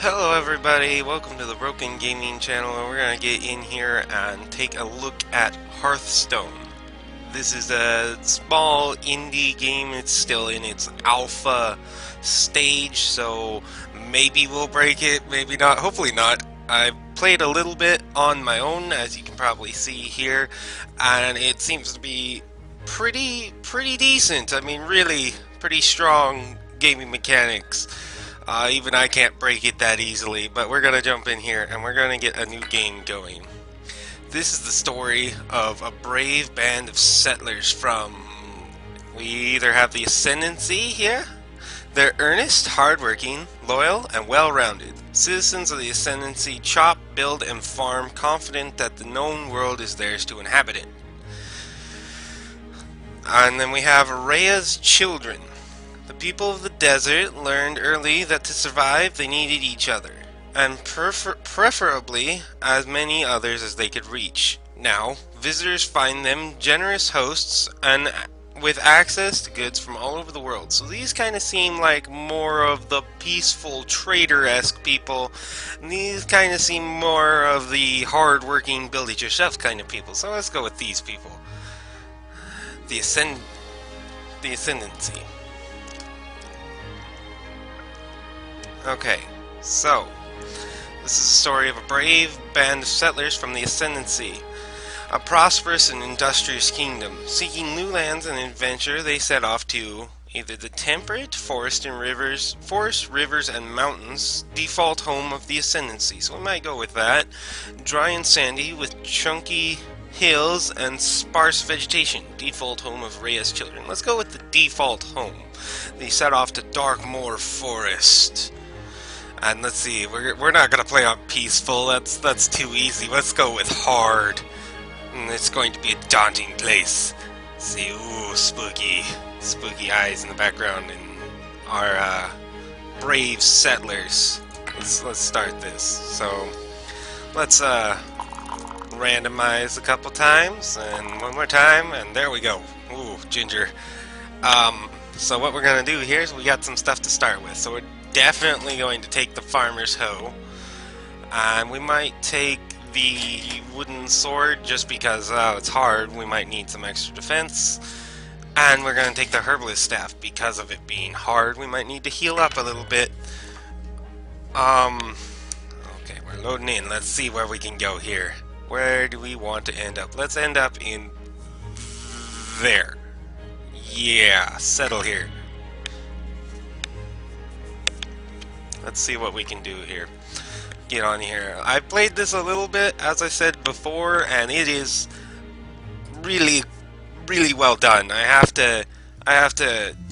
Hello everybody, welcome to the Broken Gaming channel, and we're going to get in here and take a look at Hearthstone. This is a small indie game, it's still in its alpha stage, so maybe we'll break it, maybe not, hopefully not. I've played a little bit on my own, as you can probably see here, and it seems to be pretty decent. I mean, really pretty strong gaming mechanics. Even I can't break it that easily, but we're gonna jump in here and we're gonna get a new game going. This is the story of a brave band of settlers from... We either have the Ascendancy here. They're earnest, hardworking, loyal, and well-rounded. Citizens of the Ascendancy chop, build, and farm, confident that the known world is theirs to inhabit it. And then we have Rhea's children. The people of the desert learned early that to survive they needed each other, and preferably as many others as they could reach. Now, visitors find them generous hosts and with access to goods from all over the world. So these kind of seem like more of the peaceful trader-esque people, and these kind of seem more of the hard-working build-it-yourself kind of people. So let's go with these people. The Ascendancy. Okay, so this is the story of a brave band of settlers from the Ascendancy, a prosperous and industrious kingdom. Seeking new lands and adventure, they set off to either the temperate forests, rivers, and mountains, default home of the Ascendancy. So we might go with that. Dry and sandy, with chunky hills and sparse vegetation, default home of Rhea's children. Let's go with the default home. They set off to Darkmoor Forest. And let's see, we're not gonna play on peaceful. That's too easy. Let's go with hard. And it's going to be a daunting place. Let's see, ooh, spooky eyes in the background, and our brave settlers. Let's start this. So let's randomize a couple times, and one more time, and there we go. Ooh, ginger. So what we're gonna do here is we got some stuff to start with. So we're definitely going to take the farmer's hoe, and we might take the wooden sword just because it's hard. We might need some extra defense, and we're going to take the herbalist staff because of it being hard. We might need to heal up a little bit. Okay, we're loading in. Let's see where we can go here. Where do we want to end up? Let's end up in there. Yeah, settle here. Let's see what we can do here. Get on here. I played this a little bit, as I said before, and it is really well done. I have to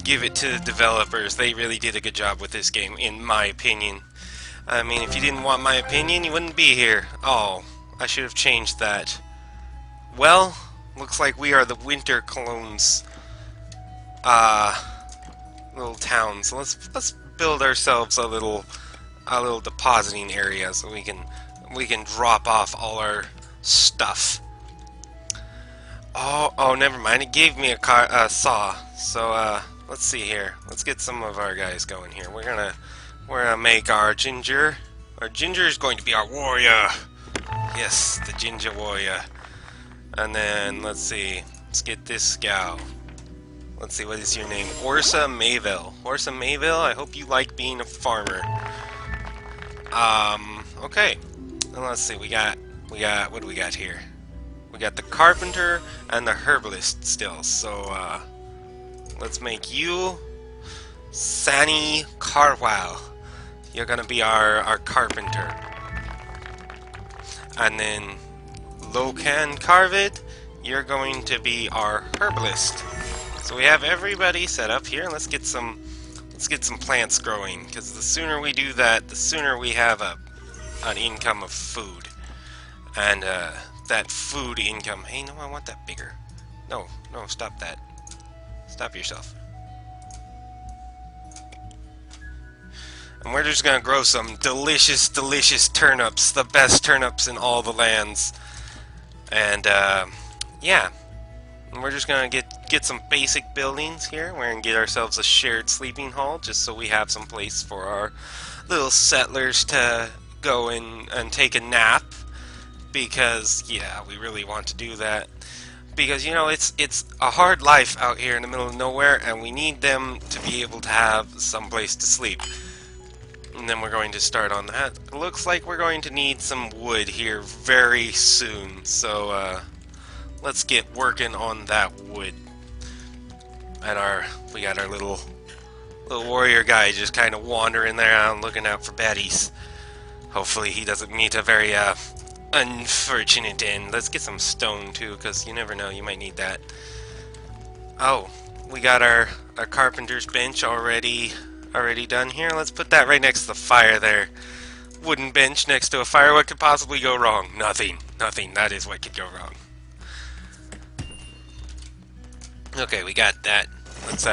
give it to the developers. They really did a good job with this game, in my opinion. I mean, if you didn't want my opinion, you wouldn't be here. Oh, I should have changed that. Well, looks like we are the Wintercoins little town. So let's build ourselves a little depositing area so we can drop off all our stuff. Oh, never mind. It gave me a saw. So let's see here. Let's get some of our guys going here. We're gonna make our ginger. Our ginger is going to be our warrior. Yes, the ginger warrior. And then let's see. Let's get this gal. Let's see, what is your name? Orsa Mayville. Orsa Mayville, I hope you like being a farmer. Okay. And let's see, we got, what do we got here? We got the carpenter and the herbalist still. So, let's make you Sani Carwell. You're gonna be our carpenter. And then Locan Carvid, you're going to be our herbalist. So we have everybody set up here. Let's get some plants growing, because the sooner we do that, the sooner we have an income of food. And that food income. Hey, no, I want that bigger. No, stop that. Stop yourself. And we're just gonna grow some delicious turnips, the best turnips in all the lands. And yeah. And we're just gonna get some basic buildings here. We're gonna get ourselves a shared sleeping hall, just so we have some place for our little settlers to go and take a nap, because yeah, we really want to do that. Because, you know, it's a hard life out here in the middle of nowhere, and we need them to be able to have some place to sleep. And then we're going to start on that. It looks like we're going to need some wood here very soon, so let's get working on that wood. And we got our little warrior guy just kind of wandering around looking out for baddies. Hopefully he doesn't meet a very unfortunate end. Let's get some stone too, because you never know, you might need that. Oh, we got our carpenter's bench already done here. Let's put that right next to the fire there. Wooden bench next to a fire. What could possibly go wrong? Nothing. Nothing. That is what could go wrong. Okay, we got that. Let's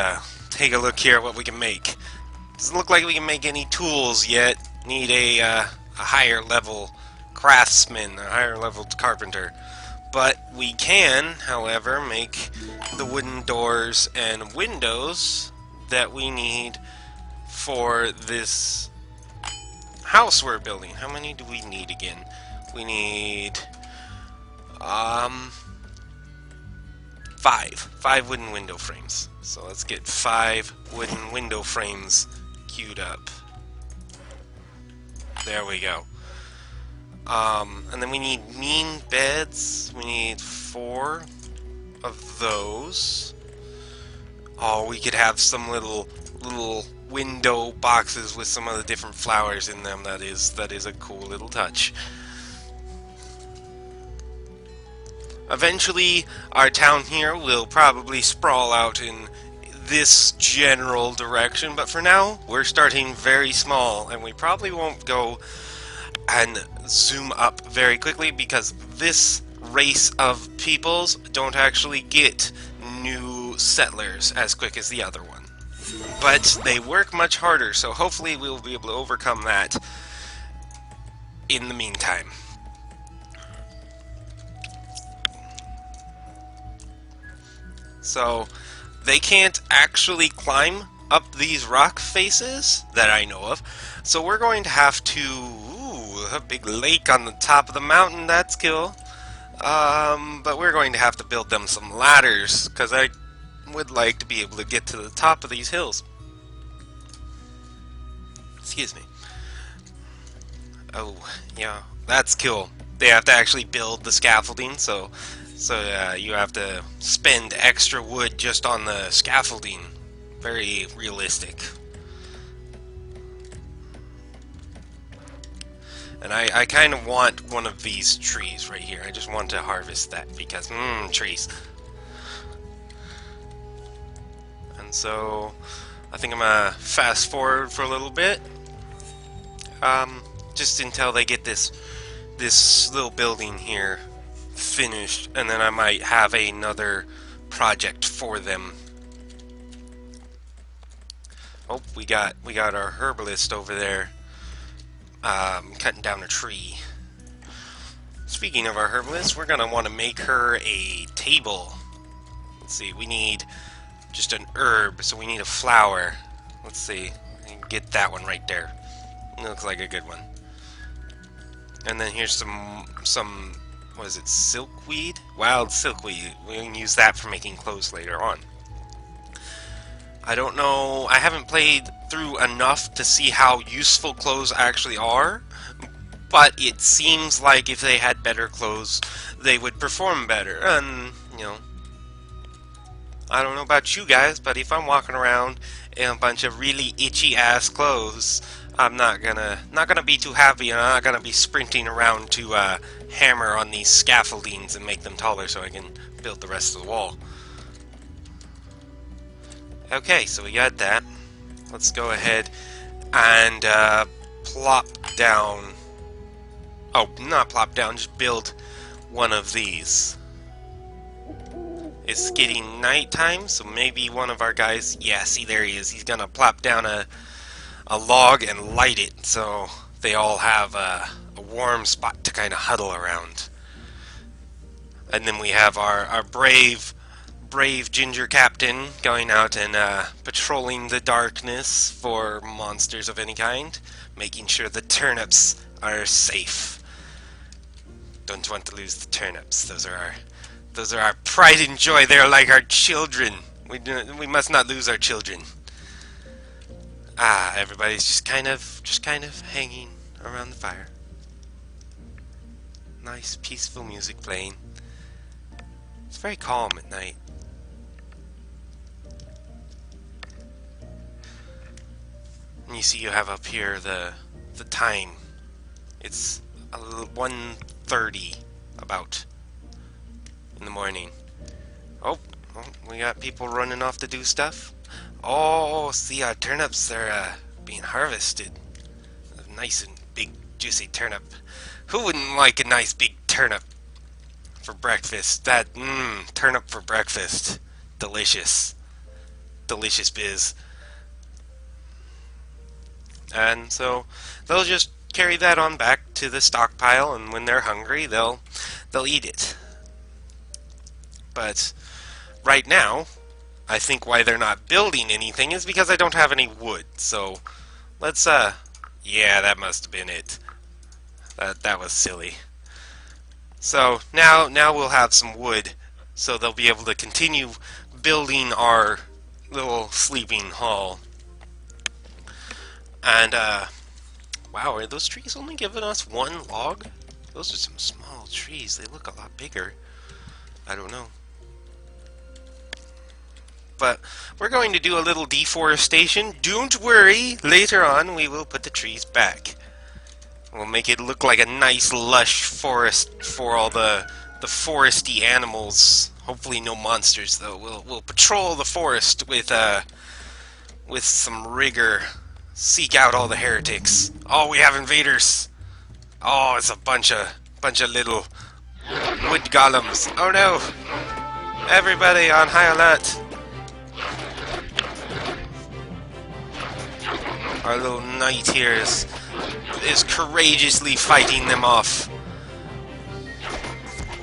take a look here at what we can make. Doesn't look like we can make any tools yet. Need a higher level craftsman, a higher level carpenter. But we can, however, make the wooden doors and windows that we need for this house we're building. How many do we need again? We need 5 wooden window frames. So let's get 5 wooden window frames queued up. There we go. And then we need mean beds. We need 4 of those. Oh, we could have some little window boxes with some of the different flowers in them. That is a cool little touch. Eventually, our town here will probably sprawl out in this general direction, but for now, we're starting very small, and we probably won't go and zoom up very quickly, because this race of peoples don't actually get new settlers as quick as the other one. But they work much harder, so hopefully we'll be able to overcome that in the meantime. So, they can't actually climb up these rock faces that I know of, so we're going to have to... Ooh, a big lake on the top of the mountain, that's cool. But we're going to have to build them some ladders, because I would like to be able to get to the top of these hills. Excuse me. Oh, yeah, that's cool. They have to actually build the scaffolding, so you have to spend extra wood just on the scaffolding. Very realistic. And I kind of want one of these trees right here. I just want to harvest that because, trees. And so, I think I'm gonna fast forward for a little bit. Just until they get this little building here finished, and then I might have another project for them. Oh, we got our herbalist over there, cutting down a tree. Speaking of our herbalist, we're gonna want to make her a table. Let's see, we need just an herb, so we need a flower. Let's see, get that one right there. It looks like a good one. And then here's some what is it, silkweed? Wild silkweed. We can use that for making clothes later on. I don't know, I haven't played through enough to see how useful clothes actually are, but it seems like if they had better clothes, they would perform better. And, you know, I don't know about you guys, but if I'm walking around in a bunch of really itchy ass clothes, I'm not gonna be too happy, and I'm not gonna be sprinting around to hammer on these scaffoldings and make them taller so I can build the rest of the wall. Okay, so we got that. Let's go ahead and plop down. Oh, not plop down, just build one of these. It's getting nighttime, so maybe one of our guys... Yeah, see, there he is. He's gonna plop down a log and light it, so they all have a warm spot to kind of huddle around. And then we have our brave ginger captain going out and patrolling the darkness for monsters of any kind. making sure the turnips are safe. Don't want to lose the turnips. Those are our pride and joy. They're like our children. We must not lose our children. Ah, everybody's just kind of hanging around the fire. Nice, peaceful music playing. It's very calm at night. And you see you have up here the time. It's 1:30 about in the morning. Oh, we got people running off to do stuff. Oh, see our turnips, they're being harvested. A nice and big juicy turnip. Who wouldn't like a nice big turnip for breakfast? That turnip for breakfast. Delicious. Delicious biz. And so they'll just carry that on back to the stockpile, and when they're hungry, they'll eat it. But right now, I think why they're not building anything is because I don't have any wood. So let's yeah, that must have been it. That was silly. So now we'll have some wood, so they'll be able to continue building our little sleeping hall. And wow, are those trees only giving us one log? Those are some small trees. They look a lot bigger. I don't know. But we're going to do a little deforestation. Don't worry, later on we will put the trees back. We'll make it look like a nice lush forest for all the foresty animals. Hopefully no monsters though. We'll patrol the forest with some rigor. Seek out all the heretics. Oh, we have invaders. Oh, it's a bunch of little wood golems. Oh no! Everybody on high alert. Our little knight here is courageously fighting them off.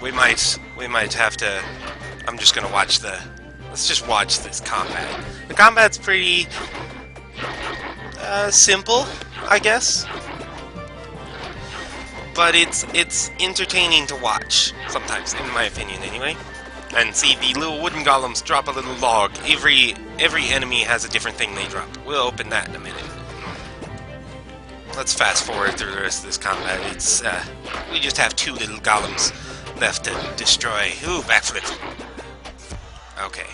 We might have to. I'm just gonna watch let's just watch this combat. The combat's pretty simple, I guess, but it's entertaining to watch sometimes, in my opinion, anyway. And see, the little wooden golems drop a little log. Every enemy has a different thing they drop. We'll open that in a minute. Let's fast forward through the rest of this combat. It's we just have 2 little golems left to destroy. Ooh, backflip. Okay.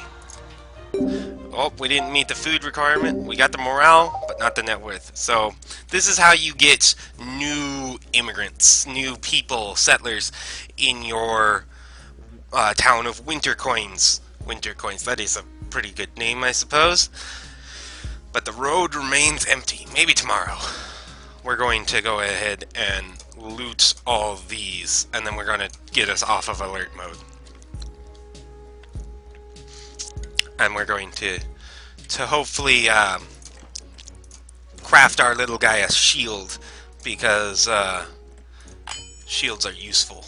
Oh, we didn't meet the food requirement. We got the morale, but not the net worth. So this is how you get new immigrants, new people, settlers in your town of Wintercoins. Wintercoins, that is a pretty good name, I suppose. But the road remains empty. Maybe tomorrow. We're going to go ahead and loot all these, and then we're going to get us off of alert mode. And we're going to hopefully craft our little guy a shield, because shields are useful.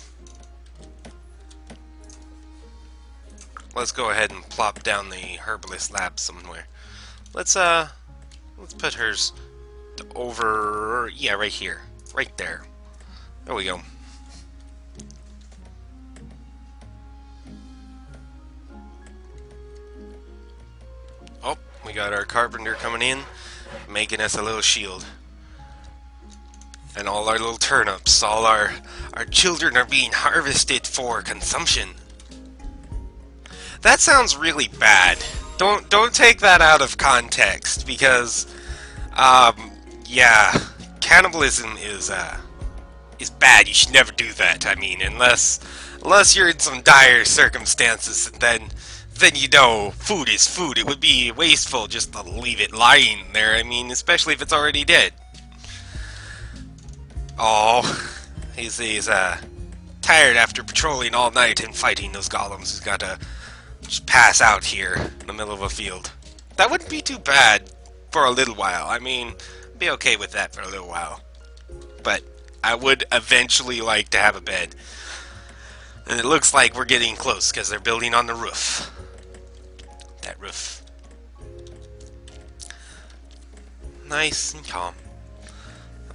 Let's go ahead and plop down the herbalist lab somewhere. Let's put hers over, yeah, right here, right there. There we go. Oh, we got our carpenter coming in, making us a little shield. And all our little turnips, all our children are being harvested for consumption. That sounds really bad. Don't take that out of context, because yeah, cannibalism is bad. You should never do that. I mean, unless you're in some dire circumstances, and then you know, food is food. It would be wasteful just to leave it lying there. I mean, especially if it's already dead. Oh, he's tired after patrolling all night and fighting those golems. He's got to just pass out here in the middle of a field. That wouldn't be too bad for a little while. I mean, I'd be okay with that for a little while. But I would eventually like to have a bed. And it looks like we're getting close, because they're building on the roof. That roof. Nice and calm.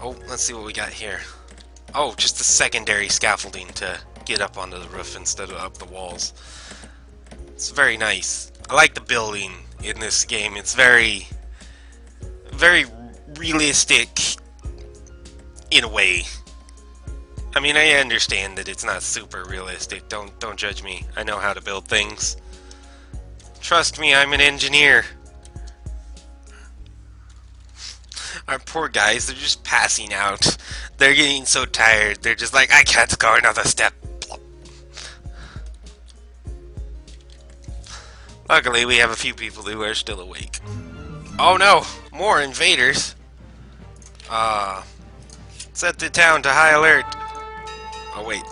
Oh, let's see what we got here. Oh, just the secondary scaffolding to get up onto the roof instead of up the walls. It's very nice. I like the building in this game. It's very, very realistic in a way. I mean, I understand that it's not super realistic. Don't judge me. I know how to build things. Trust me, I'm an engineer. Our poor guys, they're just passing out. They're getting so tired. They're just like, I can't go another step. Luckily, we have a few people who are still awake. Oh no! More invaders! Set the town to high alert. Oh wait.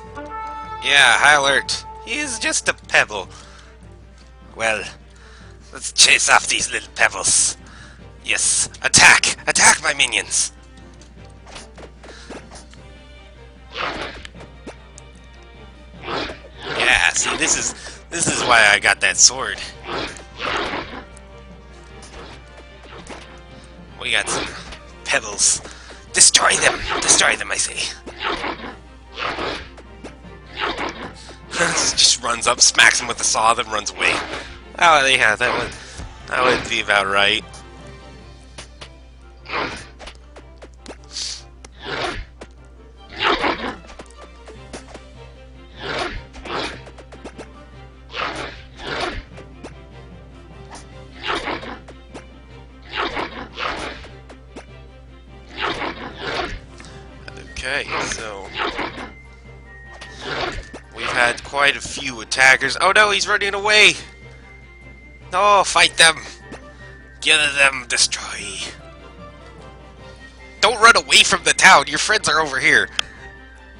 Yeah, high alert. He is just a pebble. Well, let's chase off these little pebbles. Yes, attack! Attack my minions! Yeah, see, this is why I got that sword. We got some pebbles. Destroy them! Destroy them, I say. Just runs up, smacks him with the saw, then runs away. Oh, yeah, that would be about right. Okay, so we've had quite a few attackers. Oh no, he's running away! No, fight them! Get them, destroy! Don't run away from the town! Your friends are over here!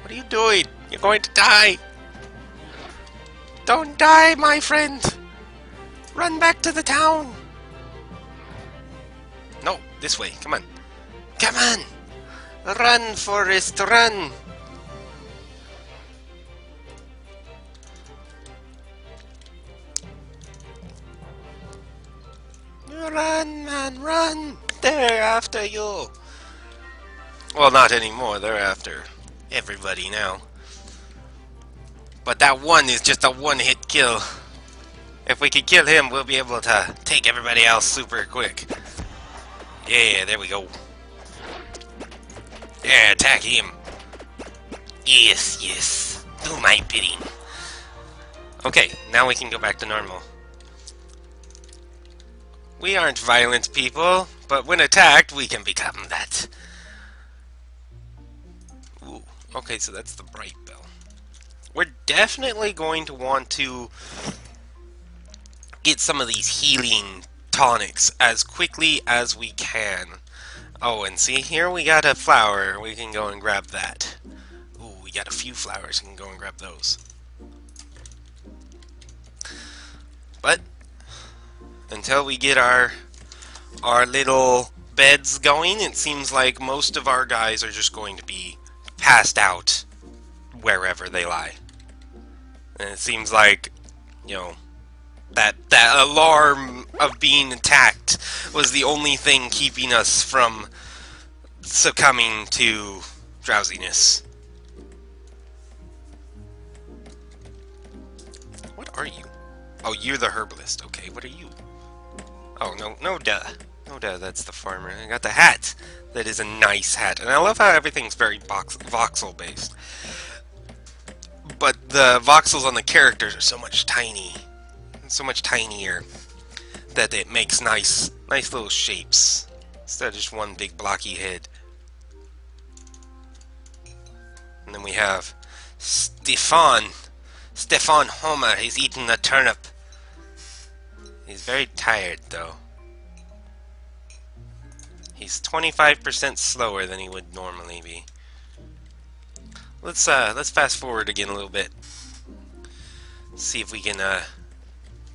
What are you doing? You're going to die! Don't die, my friend! Run back to the town! No, this way, come on. Come on! Run, Forrest, run! Run, man, run! They're after you! Well, not anymore. They're after everybody now. But that one is just a one-hit kill. If we can kill him, we'll be able to take everybody else super quick. Yeah, there we go. Yeah, attack him. Yes, yes. Do my bidding. Okay, now we can go back to normal. We aren't violent people, but when attacked, we can become that. Ooh, okay, so that's the bright bell. We're definitely going to want to get some of these healing tonics as quickly as we can. Oh, and see, here we got a flower. We can go and grab that. Ooh, we got a few flowers. We can go and grab those. But until we get our little beds going, it seems like most of our guys are just going to be passed out wherever they lie. And it seems like, you know, that alarm of being attacked was the only thing keeping us from succumbing to drowsiness. What are you? Oh, you're the herbalist. Okay, what are you? Oh, no duh. No duh, that's the farmer. I got the hat. That is a nice hat. And I love how everything's very voxel based. But the voxels on the characters are so much tinier that it makes nice little shapes instead of just one big blocky head. And then we have Stefan Homer. He's eating a turnip. He's very tired though. He's 25% slower than he would normally be. Let's fast forward again a little bit. See if we can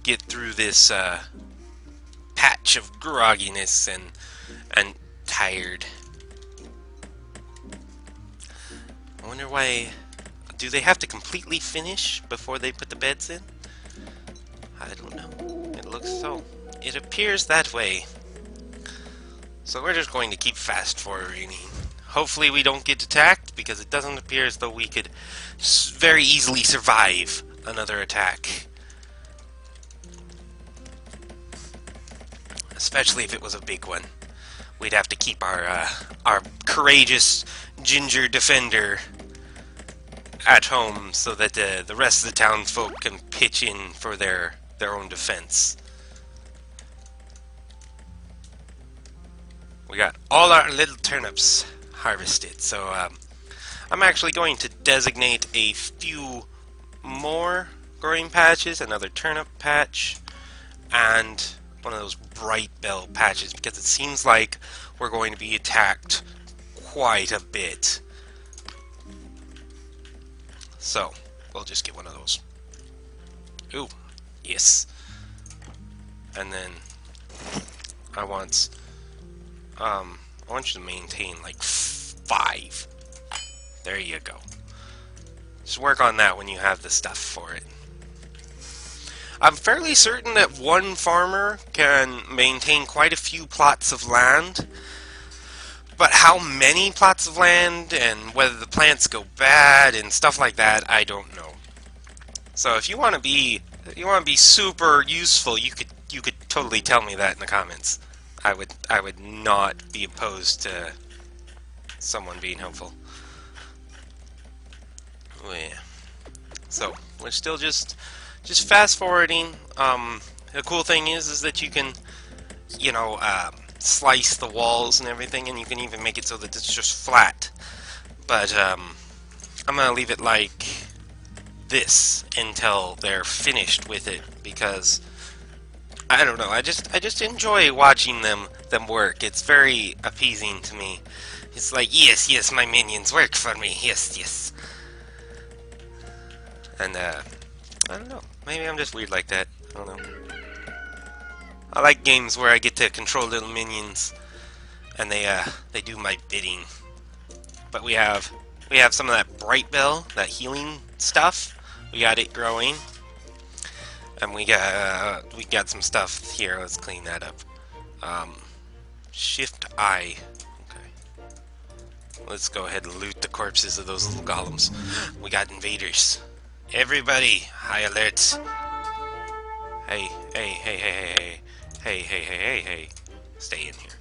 get through this patch of grogginess and tired. I wonder why. Do they have to completely finish before they put the beds in? I don't know. It looks so. It appears that way. So we're just going to keep fast forwarding. Hopefully we don't get attacked, because it doesn't appear as though we could very easily survive another attack. Especially if it was a big one. We'd have to keep our courageous ginger defender at home so that the rest of the townsfolk can pitch in for their own defense. We got all our little turnips harvested, so I'm actually going to designate a few more growing patches, another turnip patch, and one of those bright bell patches, because it seems like we're going to be attacked quite a bit. So, we'll just get one of those. Ooh, yes. And then I want you to maintain like 5. There you go. Just work on that when you have the stuff for it. I'm fairly certain that one farmer can maintain quite a few plots of land, but how many plots of land and whether the plants go bad and stuff like that, I don't know. So if you want to be super useful, you could totally tell me that in the comments. I would not be opposed to someone being helpful. Oh yeah. So we're still just fast forwarding. The cool thing is that you can, you know, slice the walls and everything, and you can even make it so that it's just flat. But I'm gonna leave it like this until they're finished with it, because I don't know. I just enjoy watching them work. It's very appeasing to me. It's like, yes, my minions work for me. Yes. And I don't know. Maybe I'm just weird like that. I don't know. I like games where I get to control little minions, and they do my bidding. But we have some of that bright bell, that healing stuff. We got it growing, and we got some stuff here. Let's clean that up. Shift I. Okay. Let's go ahead and loot the corpses of those little golems. We got invaders. Everybody, high alert. Hey. Stay in here.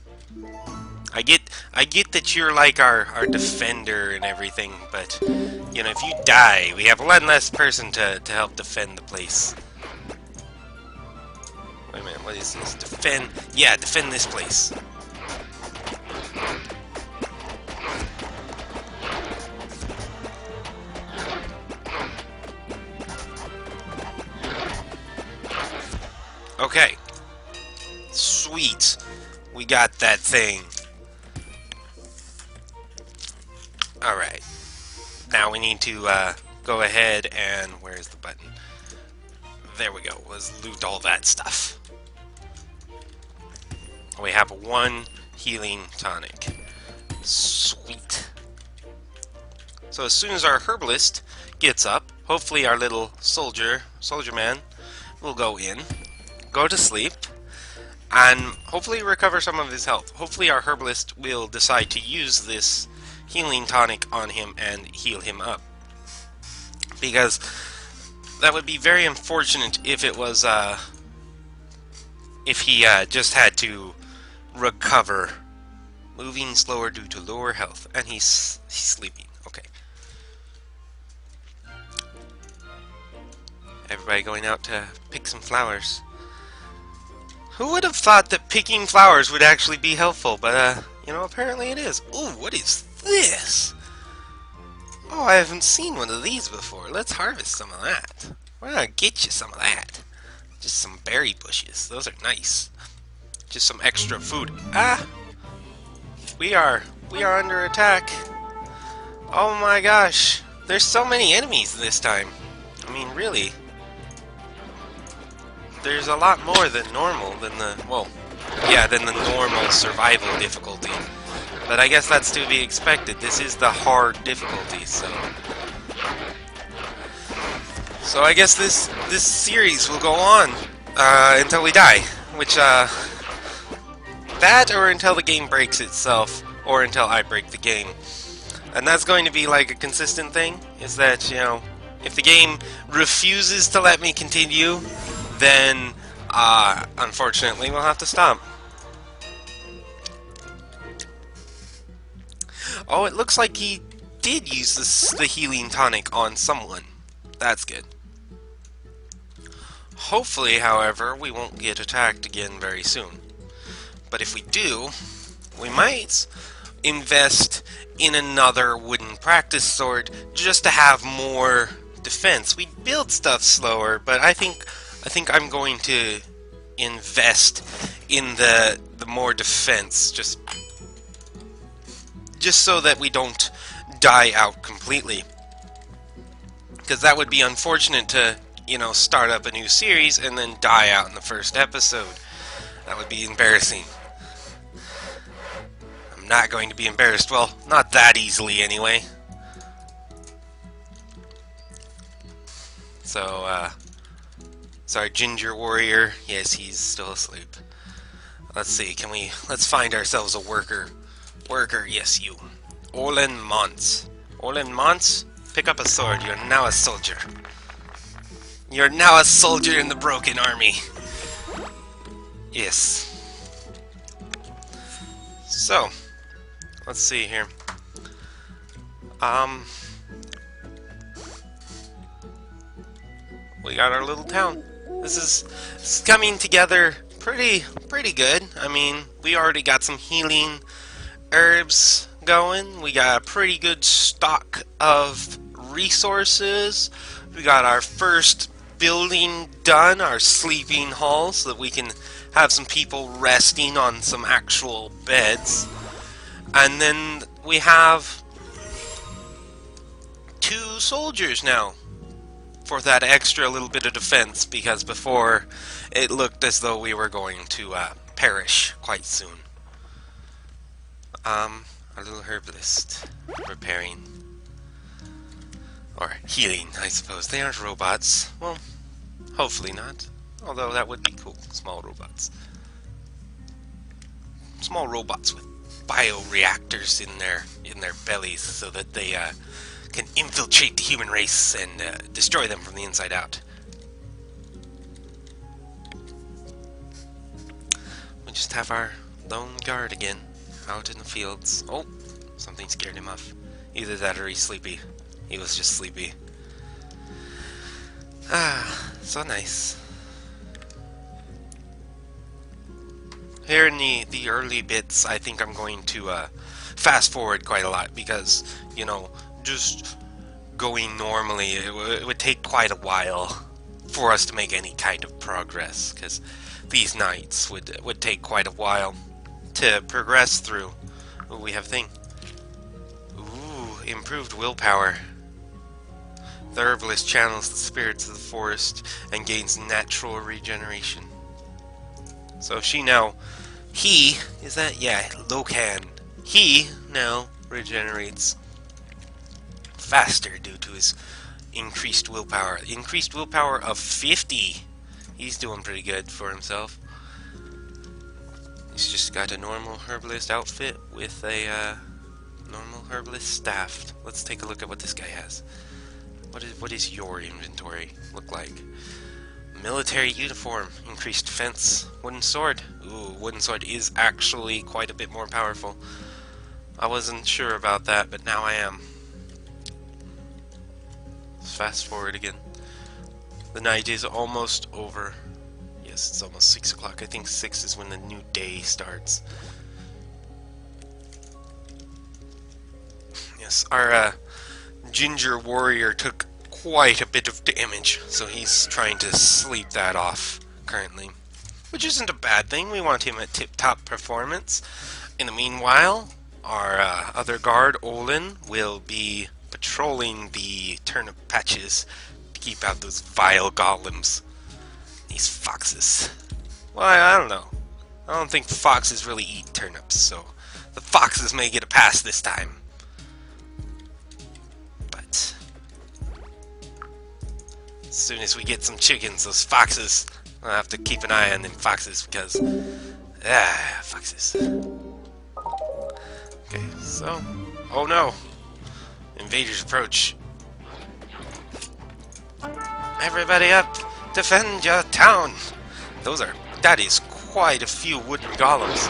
I get that you're like our defender and everything, but you know, if you die, we have one less person to help defend the place. Wait a minute, what is this? Defend this place. Okay. Sweet. We got that thing. Alright. Now we need to go ahead and... where's the button? There we go. Let's loot all that stuff. We have 1 healing tonic. Sweet. So as soon as our herbalist gets up, hopefully our little soldier man will go in, go to sleep, and hopefully recover some of his health. Hopefully our herbalist will decide to use this healing tonic on him and heal him up. Because that would be very unfortunate if it was, if he just had to recover. Moving slower due to lower health. And he's sleeping. Okay. Everybody going out to pick some flowers. Who would have thought that picking flowers would actually be helpful? But, you know, apparently it is. Ooh, what is this? Oh, I haven't seen one of these before. Let's harvest some of that. Why not get you some of that? Just some berry bushes. Those are nice. Just some extra food. Ah! We are under attack. Oh my gosh. There's so many enemies this time. I mean, really. There's a lot more than normal, than the normal survival difficulty. But I guess that's to be expected. This is the hard difficulty, so... So I guess this series will go on until we die. Which, that or until the game breaks itself. or until I break the game. And that's going to be like a consistent thing, is that, you know, if the game refuses to let me continue, then unfortunately we'll have to stop. Oh, it looks like he did use the healing tonic on someone. That's good. Hopefully, however, we won't get attacked again very soon. But if we do, we might invest in another wooden practice sword just to have more defense. We build stuff slower, but I think I'm going to invest in the more defense just so that we don't die out completely. Because that would be unfortunate to, you know, start up a new series and then die out in the first episode. That would be embarrassing. I'm not going to be embarrassed. Well, not that easily anyway. So, sorry, Ginger Warrior. Yes, he's still asleep. Let's see, let's find ourselves a worker. Worker, yes, you. Olen Mons. Olen Mons, pick up a sword. You're now a soldier. You're now a soldier in the Broken Army. Yes. So, let's see here. We got our little town. This is coming together pretty good. I mean, we already got some healing herbs going. We got a pretty good stock of resources. We got our first building done, our sleeping hall, so that we can have some people resting on some actual beds. And then we have 2 soldiers now for that extra little bit of defense, because before it looked as though we were going to perish quite soon. Our little herbalist repairing or healing, I suppose. They aren't robots. Well, hopefully not. Although that would be cool. Small robots. Small robots with bioreactors in their bellies, so that they can infiltrate the human race and destroy them from the inside out. We just have our lone guard again, out in the fields. Oh, something scared him off. Either that or he's sleepy. He was just sleepy. Ah, so nice. Here in the early bits, I think I'm going to fast forward quite a lot, because, you know, just going normally, it would take quite a while for us to make any kind of progress, because these nights would take quite a while to progress through. Ooh, we have thing. Ooh, improved willpower. The herbalist channels the spirits of the forest and gains natural regeneration. So Locan. He now regenerates faster due to his increased willpower. Increased willpower of 50. He's doing pretty good for himself. He's just got a normal herbalist outfit with a normal herbalist staff. Let's take a look at what this guy has. What is your inventory look like? Military uniform, increased defense, wooden sword. Ooh, wooden sword is actually quite a bit more powerful. I wasn't sure about that, but now I am. Let's fast forward again. The night is almost over. Yes, it's almost 6 o'clock. I think 6 is when the new day starts. Yes, our Ginger Warrior took quite a bit of damage, so he's trying to sleep that off currently. Which isn't a bad thing. We want him at tip-top performance. In the meanwhile, our other guard, Olin, will be patrolling the turnip patches to keep out those vile golems. These foxes. Well, I don't know. I don't think foxes really eat turnips, so the foxes may get a pass this time. But as soon as we get some chickens, those foxes, I'll have to keep an eye on them foxes, because foxes. Okay, So, oh no! Invaders approach. Everybody up! Defend your town! That is quite a few wooden golems.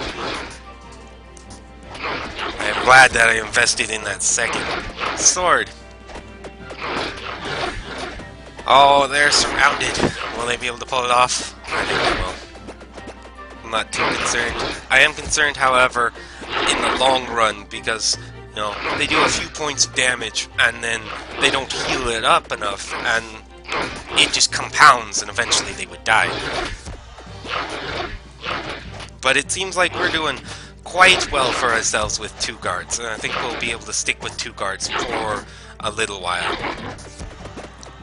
I am glad that I invested in that second sword. Oh, they're surrounded. Will they be able to pull it off? I think they will. I'm not too concerned. I am concerned, however, in the long run, because, you know, they do a few points of damage, and then they don't heal it up enough, and it just compounds, and eventually they would die. But it seems like we're doing quite well for ourselves with 2 guards, and I think we'll be able to stick with 2 guards for a little while.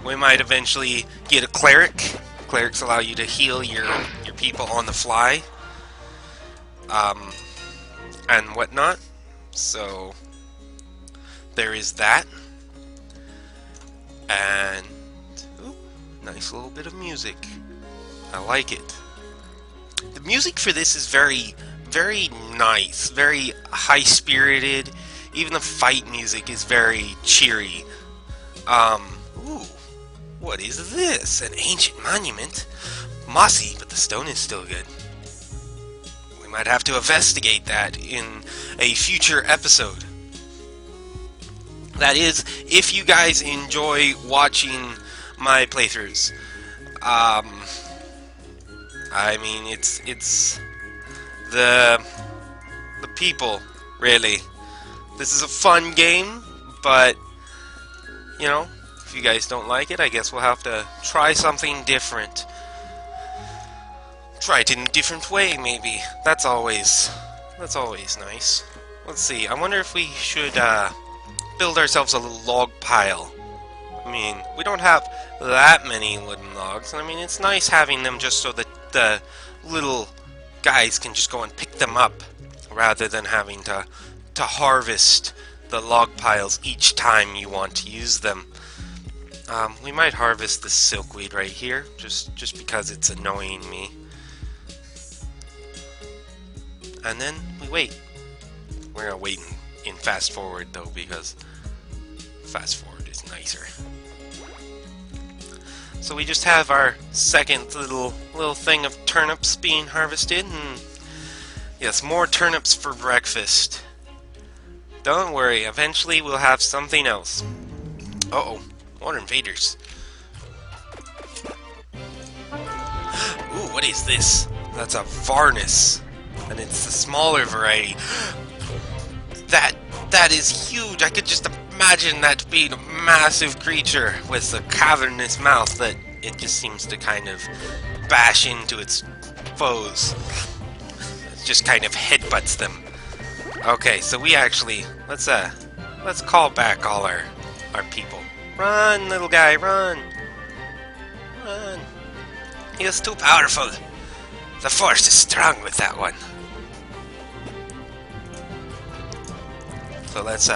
We might eventually get a cleric. Clerics allow you to heal your people on the fly, and whatnot. So there is that. And ooh, nice little bit of music. I like it. The music for this is very, very nice, very high-spirited. Even the fight music is very cheery. Ooh, what is this? An ancient monument? Mossy, but the stone is still good. We might have to investigate that in a future episode. That is, if you guys enjoy watching my playthroughs. I mean, it's the people, really. This is a fun game, but, you know, if you guys don't like it, I guess we'll have to try something different. Try it in a different way, maybe. That's always nice. Let's see, I wonder if we should, build ourselves a little log pile. I mean, we don't have that many wooden logs, and I mean, it's nice having them just so that the little guys can just go and pick them up, rather than having to harvest the log piles each time you want to use them. We might harvest the silkweed right here, just because it's annoying me. And then we wait. We're gonna wait in fast forward though, because fast forward is nicer. So we just have our second little thing of turnips being harvested, and yes, more turnips for breakfast. Don't worry, eventually we'll have something else. Uh-oh, more invaders. Ooh, what is this? That's a Varnus, and it's the smaller variety. That is huge. I could just imagine that being a massive creature with a cavernous mouth that it just seems to kind of bash into its foes. It just kind of headbutts them. Okay, so we actually let's call back all our people. Run, little guy, run! Run! He is too powerful. The force is strong with that one. So let's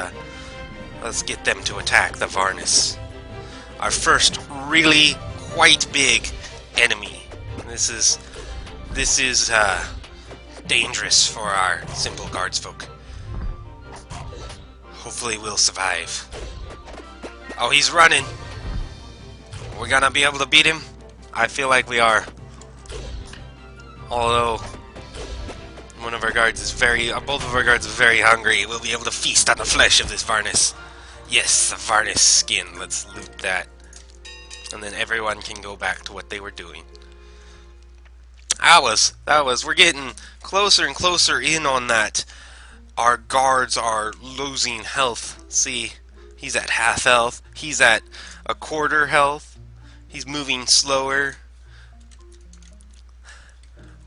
get them to attack the Varnus. Our first really quite big enemy. This is dangerous for our simple guardsfolk. Hopefully we'll survive. Oh, he's running. We're gonna be able to beat him? I feel like we are. Although one of our guards is both of our guards are very hungry. We'll be able to feast on the flesh of this Varnus. Yes, the Varnus skin. Let's loot that. And then everyone can go back to what they were doing. We're getting closer and closer in on that. Our guards are losing health. See, he's at half health. He's at a quarter health. He's moving slower.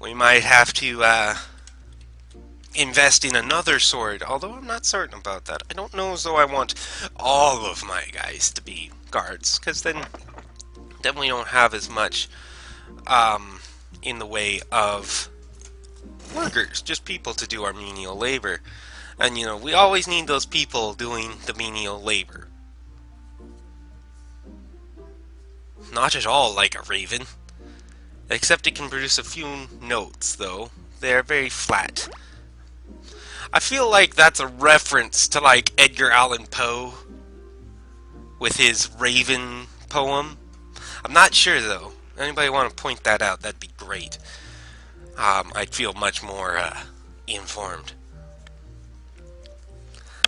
We might have to, invest in another sword, although I'm not certain about that. I don't know as though I want all of my guys to be guards, because then we don't have as much in the way of workers, just people to do our menial labor. And you know, we always need those people doing the menial labor. Not at all like a raven, except it can produce a few notes, though. They're very flat. I feel like that's a reference to like Edgar Allan Poe with his Raven poem. I'm not sure though. Anybody want to point that out? That'd be great. I'd feel much more informed.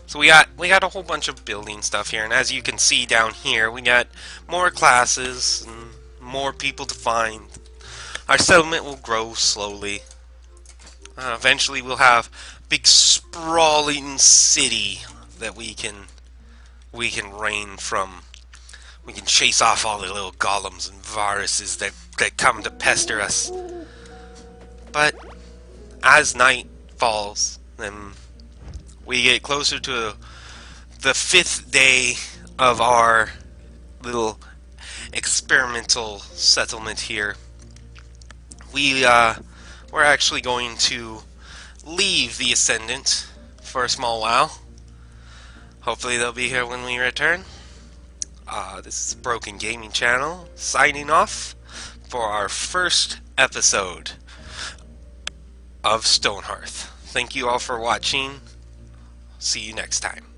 So we got a whole bunch of building stuff here, and as you can see down here, we got more classes and more people to find. Our settlement will grow slowly. Eventually, we'll have a big sprawling city that we can reign from. We can chase off all the little golems and viruses that come to pester us. But as night falls, then we get closer to the 5th day of our little experimental settlement here. We're actually going to leave the Ascendant for a small while. Hopefully they'll be here when we return. This is Broken Gaming Channel signing off for our first episode of Hearth. Thank you all for watching. See you next time.